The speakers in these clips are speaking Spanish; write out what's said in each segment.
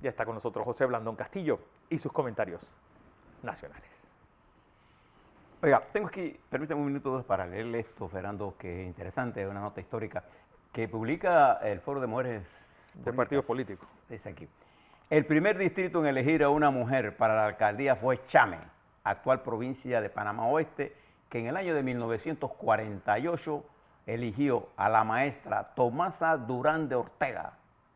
Ya está con nosotros José Blandón Castillo y sus comentarios nacionales. Oiga, tengo aquí, permítame un minuto para leerle esto, Fernando, que es interesante, es una nota histórica que publica el Foro de Mujeres De partidos políticos. Dice aquí: el primer distrito en elegir a una mujer para la alcaldía fue Chame, actual provincia de Panamá Oeste, que en el año de 1948 eligió a la maestra Tomasa Durán de Ortega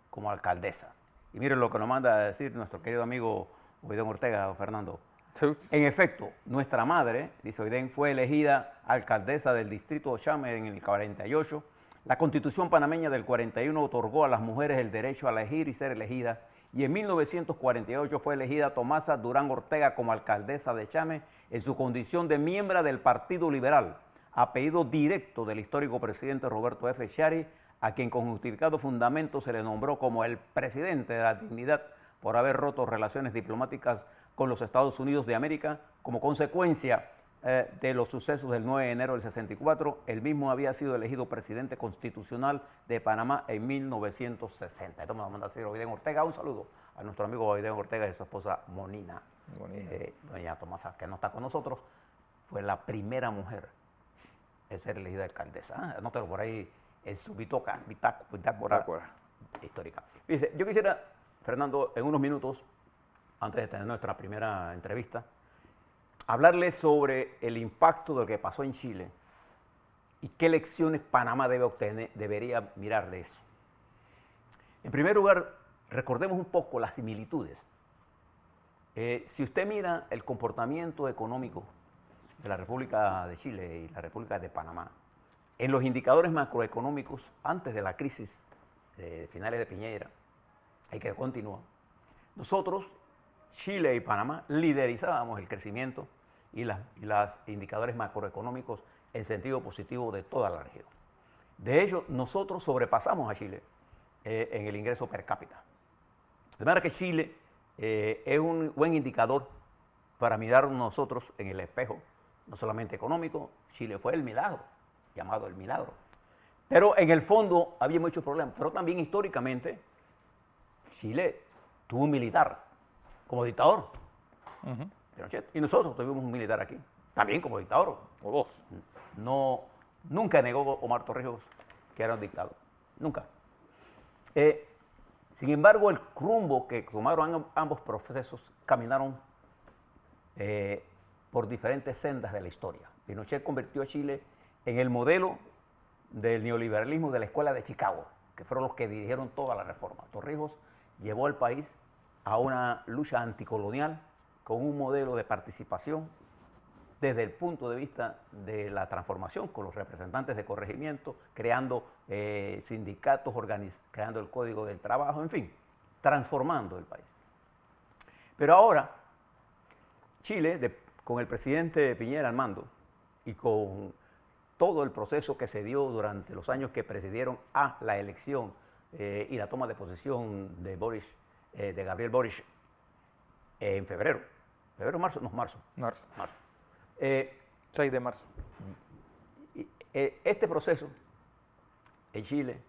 como alcaldesa. Y miren lo que nos manda a decir nuestro querido amigo Oiden Ortega, don Fernando. En efecto, nuestra madre, dice Oiden, fue elegida alcaldesa del distrito de Chame en el 48. La Constitución panameña del 41 otorgó a las mujeres el derecho a elegir y ser elegidas, y en 1948 fue elegida Tomasa Durán Ortega como alcaldesa de Chame en su condición de miembro del Partido Liberal, apellido directo del histórico presidente Roberto F. Chari, a quien con justificado fundamento se le nombró como el presidente de la dignidad por haber roto relaciones diplomáticas con los Estados Unidos de América. Como consecuencia de los sucesos del 9 de enero del 64, él mismo había sido elegido presidente constitucional de Panamá en 1960. Esto me lo manda a decir Oiden Ortega. Un saludo a nuestro amigo Oiden Ortega y a su esposa Monina. Doña Tomasa, que no está con nosotros, fue la primera mujer en ser elegida alcaldesa. Anótelo por ahí en su bitácora histórica. Dice, yo quisiera, Fernando, en unos minutos, antes de tener nuestra primera entrevista, hablarles sobre el impacto de lo que pasó en Chile y qué lecciones Panamá debería mirar de eso. En primer lugar, recordemos un poco las similitudes. Si usted mira el comportamiento económico de la República de Chile y la República de Panamá, en los indicadores macroeconómicos, antes de la crisis de finales de Piñera, y que continúa, nosotros, Chile y Panamá, liderizábamos el crecimiento y los indicadores macroeconómicos en sentido positivo de toda la región. De hecho, nosotros sobrepasamos a Chile en el ingreso per cápita. De manera que Chile es un buen indicador para mirar nosotros en el espejo, no solamente económico. Chile fue el milagro, llamado el milagro. Pero en el fondo había muchos problemas. Pero también históricamente Chile tuvo un militar como dictador. Pinochet. Y nosotros tuvimos un militar aquí, también como dictador. O dos. No, nunca negó Omar Torrijos que era un dictador. Nunca. Sin embargo, el rumbo que tomaron ambos procesos caminaron por diferentes sendas de la historia. Pinochet convirtió a Chile en el modelo del neoliberalismo de la Escuela de Chicago, que fueron los que dirigieron toda la reforma. Torrijos llevó al país a una lucha anticolonial con un modelo de participación desde el punto de vista de la transformación, con los representantes de corregimiento, creando sindicatos, creando el Código del Trabajo, en fin, transformando el país. Pero ahora, Chile, con el presidente Piñera al mando y con todo el proceso que se dio durante los años que precedieron a la elección y la toma de posesión de Gabriel Boric en febrero, marzo. 6 de marzo. Este proceso en Chile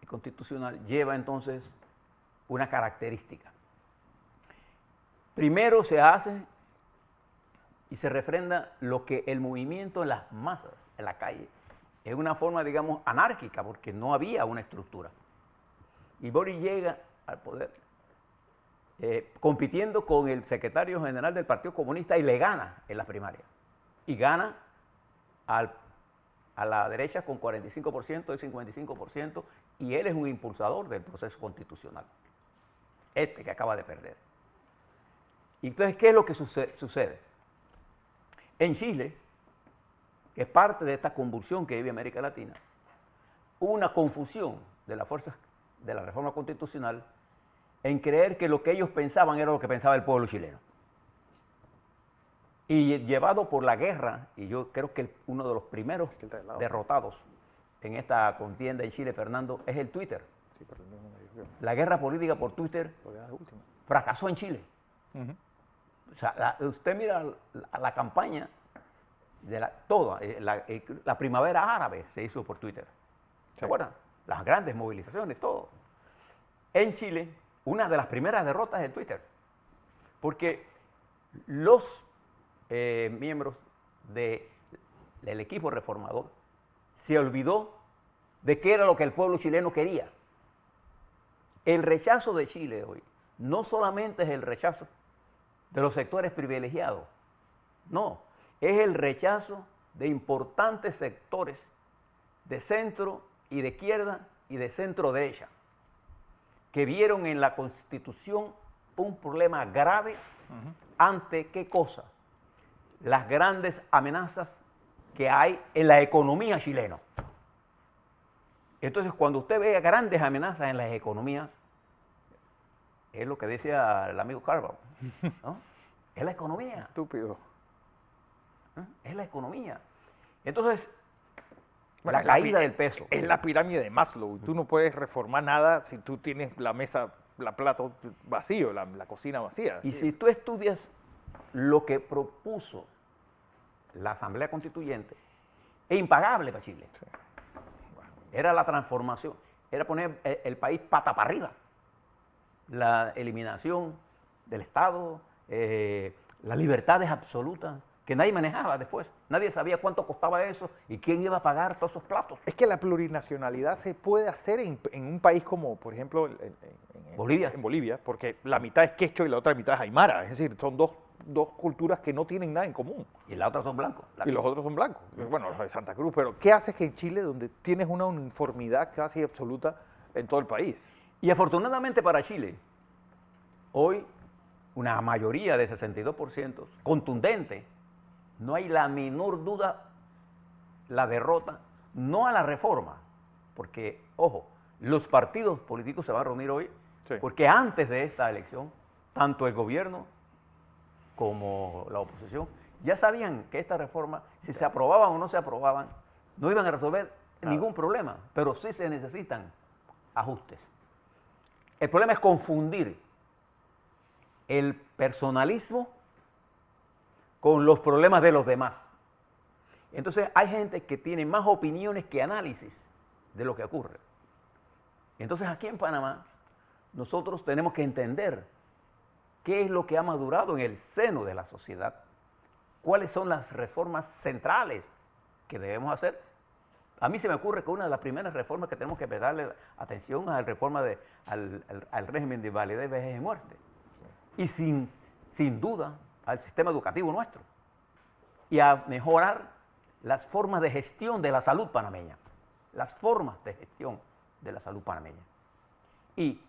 constitucional lleva entonces una característica. Primero se hace y se refrenda lo que el movimiento en las masas, en la calle, es una forma, digamos, anárquica, porque no había una estructura. Y Boric llega al poder compitiendo con el secretario general del Partido Comunista y le gana en las primarias. Y gana a la derecha con 45% y 55%, y él es un impulsador del proceso constitucional, que acaba de perder. Entonces, ¿qué es lo que sucede? En Chile, que es parte de esta convulsión que vive América Latina, hubo una confusión de las fuerzas de la reforma constitucional en creer que lo que ellos pensaban era lo que pensaba el pueblo chileno. Y llevado por la guerra, y yo creo que uno de los primeros derrotados en esta contienda en Chile, Fernando, es el Twitter. La guerra política por Twitter fracasó en Chile. O sea, usted mira la campaña de la primavera árabe se hizo por Twitter. ¿Se acuerdan? Las grandes movilizaciones, todo. En Chile, una de las primeras derrotas de Twitter, porque los miembros del equipo reformador se olvidó de qué era lo que el pueblo chileno quería. El rechazo de Chile hoy no solamente es el rechazo de los sectores privilegiados, no, es el rechazo de importantes sectores de centro y de izquierda y de centro derecha, que vieron en la Constitución un problema grave ante qué cosa, las grandes amenazas que hay en la economía chilena. Entonces, cuando usted ve grandes amenazas en las economías, es lo que decía el amigo Carvalho, ¿no? Es la economía. Estúpido. Es la economía. Entonces, Bueno, la caída del peso. Es la pirámide de Maslow. Tú no puedes reformar nada si tú tienes la mesa, la plato vacío, la cocina vacía. Y si tú estudias lo que propuso la Asamblea Constituyente, es impagable para Chile. Sí. Era la transformación, era poner el país pata para arriba. La eliminación del Estado, las libertades absolutas, que nadie manejaba después. Nadie sabía cuánto costaba eso y quién iba a pagar todos esos platos. Es que la plurinacionalidad se puede hacer en un país como, por ejemplo, Bolivia. En Bolivia, porque la mitad es quechua y la otra mitad es aymara. Es decir, son dos culturas que no tienen nada en común. Y las otras son blancos. Y los otros son blancos. Bueno, los de Santa Cruz. Pero ¿qué haces que en Chile, donde tienes una uniformidad casi absoluta en todo el país? Y afortunadamente para Chile, hoy una mayoría de 62% contundente, no hay la menor duda, la derrota, no a la reforma, porque, ojo, los partidos políticos se van a reunir hoy, Sí. porque antes de esta elección, tanto el gobierno como la oposición ya sabían que esta reforma, si se aprobaban o no se aprobaban, no iban a resolver ningún problema, pero sí se necesitan ajustes. El problema es confundir el personalismo con los problemas de los demás. Entonces hay gente que tiene más opiniones que análisis de lo que ocurre. Entonces aquí en Panamá nosotros tenemos que entender qué es lo que ha madurado en el seno de la sociedad, cuáles son las reformas centrales que debemos hacer. A mí se me ocurre que una de las primeras reformas que tenemos que darle atención es la reforma al régimen de validez, vejez y muerte. Y sin duda al sistema educativo nuestro. Y a mejorar las formas de gestión de la salud panameña. Las formas de gestión de la salud panameña. Y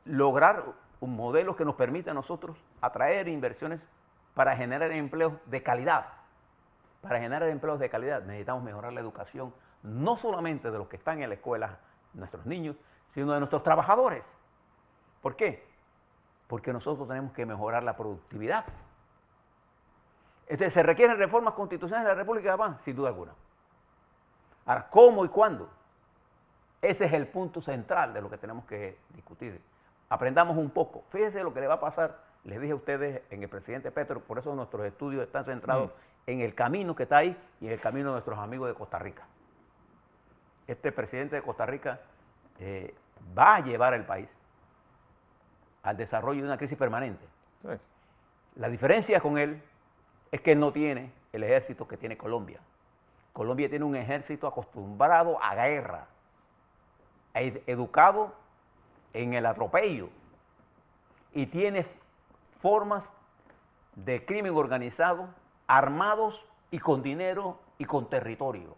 lograr un modelo que nos permita a nosotros atraer inversiones para generar empleos de calidad. Para generar empleos de calidad necesitamos mejorar la educación, no solamente de los que están en la escuela, nuestros niños, sino de nuestros trabajadores. ¿Por qué? Porque nosotros tenemos que mejorar la productividad. Entonces, ¿se requieren reformas constitucionales de la República de Panamá? Sin duda alguna. Ahora, ¿cómo y cuándo? Ese es el punto central de lo que tenemos que discutir. Aprendamos un poco. Fíjense lo que le va a pasar, les dije a ustedes, en el presidente Petro, por eso nuestros estudios están centrados en el camino que está ahí y en el camino de nuestros amigos de Costa Rica. Este presidente de Costa Rica va a llevar el país al desarrollo de una crisis permanente. Sí. La diferencia con él es que él no tiene el ejército que tiene Colombia. Colombia tiene un ejército acostumbrado a guerra, educado en el atropello y tiene formas de crimen organizado, armados y con dinero y con territorio.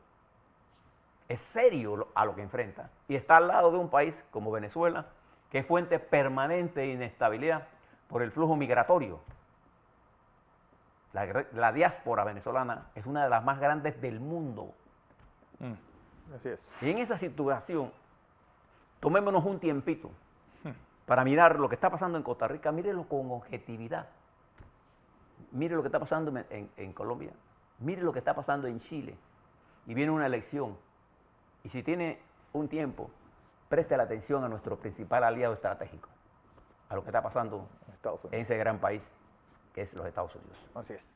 Es serio a lo que enfrenta y está al lado de un país como Venezuela, que es fuente permanente de inestabilidad por el flujo migratorio. La diáspora venezolana es una de las más grandes del mundo. Así es. Y en esa situación, tomémonos un tiempito para mirar lo que está pasando en Costa Rica, mírenlo con objetividad. Mire lo que está pasando en Colombia, mire lo que está pasando en Chile. Y viene una elección. Y si tiene un tiempo, preste la atención a nuestro principal aliado estratégico, a lo que está pasando en ese gran país que es los Estados Unidos. Así es.